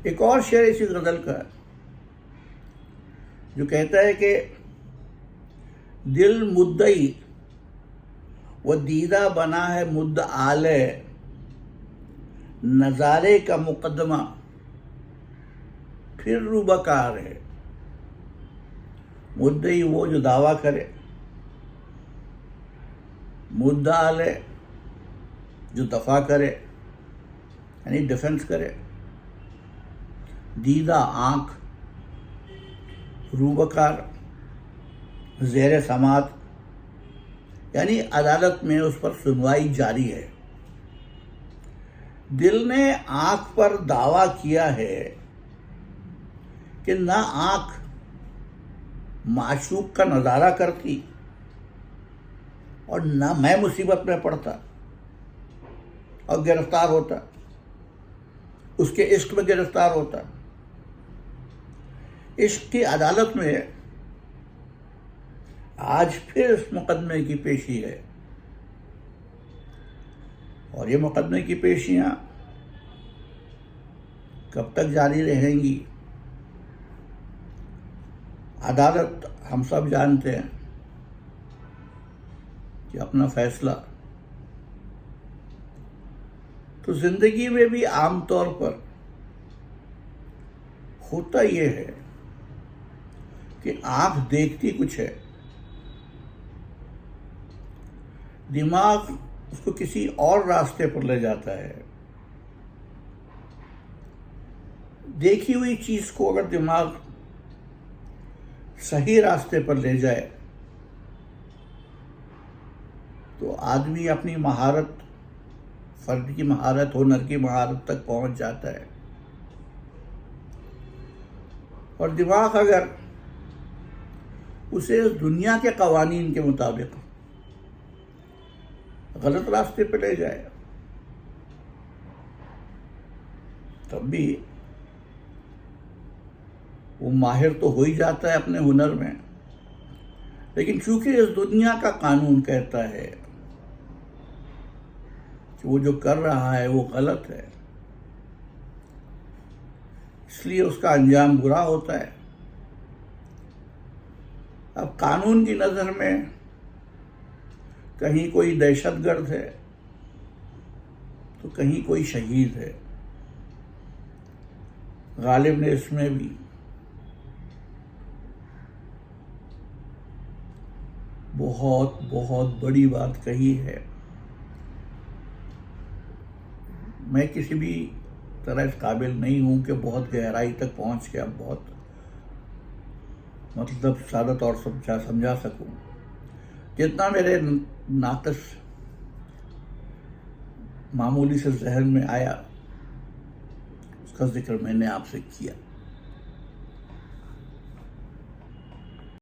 ایک اور شعر اسی غزل کا جو کہتا ہے کہ دل مدعی وہ دیدہ بنا ہے مدعا لے، نظارے کا مقدمہ پھر روبکار ہے۔ مدعی وہ جو دعویٰ کرے، مدعا لے جو دفاع کرے یعنی ڈیفنس کرے، دیدہ آنکھ، روبکار زیر سماعت یعنی عدالت میں اس پر سنوائی جاری ہے۔ دل نے آنکھ پر دعویٰ کیا ہے کہ نہ آنکھ معشوق کا نظارہ کرتی اور نہ میں مصیبت میں پڑتا اور گرفتار ہوتا، اس کے عشق میں گرفتار ہوتا۔ عشق کی عدالت میں آج پھر اس مقدمے کی پیشی ہے، اور یہ مقدمے کی پیشیاں کب تک جاری رہیں گی؟ عدالت ہم سب جانتے ہیں کہ اپنا فیصلہ۔ تو زندگی میں بھی عام طور پر ہوتا یہ ہے کہ آنکھ دیکھتی کچھ ہے، دماغ اس کو کسی اور راستے پر لے جاتا ہے۔ دیکھی ہوئی چیز کو اگر دماغ صحیح راستے پر لے جائے تو آدمی اپنی مہارت، فرد کی مہارت، ہنر کی مہارت تک پہنچ جاتا ہے۔ اور دماغ اگر اسے اس دنیا کے قوانین کے مطابق غلط راستے پہ لے جائے تب بھی وہ ماہر تو ہو ہی جاتا ہے اپنے ہنر میں، لیکن چونکہ اس دنیا کا قانون کہتا ہے کہ وہ جو کر رہا ہے وہ غلط ہے، اس لیے اس کا انجام برا ہوتا ہے۔ اب قانون کی نظر میں کہیں کوئی دہشت گرد ہے تو کہیں کوئی شہید ہے۔ غالب نے اس میں بھی بہت بہت بڑی بات کہی ہے۔ میں کسی بھی طرح اس قابل نہیں ہوں کہ بہت گہرائی تک پہنچ کے اب بہت سادہ طور سمجھا سکوں۔ جتنا میرے ناقص معمولی سے ذہن میں آیا اس کا ذکر میں نے آپ سے کیا۔